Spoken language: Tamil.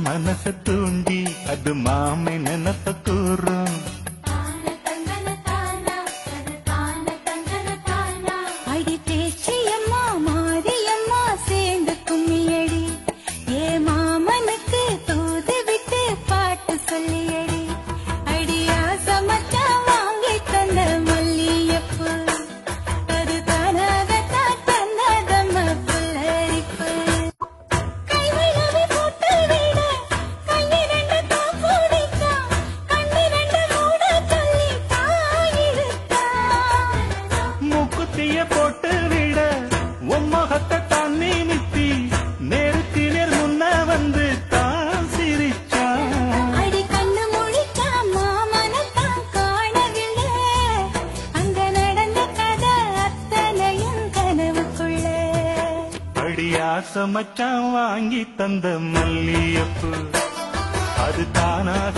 மனச தூண்டி அது மாமை நினைப்ப கூறும் அடி பேச்சியம்மா மாரியம்மா சேர்ந்து கும்மியடி ஏ மாமனுக்கு தூது விட்டு பாட்டு சொல்லியடி அடி ஆசமச்சா வாங்கி தந்த மல்லியப்பு அது தானாகத்தான் தந்ததம்மா புல்லரிப்பு கைவிழவி போட்டு விட கையிரண்டு தான் கூடிக்கா கண்ணிரண்டு மூட சொல்லி தாயிருக்கா மூக்குத்திய போட்டு விட உம்மகத்தை தண்ணி நித்தி நேருக்கு நேர் முன்ன வந்து தான் சிரிச்சா அடி கண்ணு முழிச்சா மாமனத்தான் காணவில்லை அங்க நடந்த கதை அத்தனையும் கனவுக்குள்ள அடியாச மச்சான் வாங்கி தந்த மல்லியப்பு அது தானாக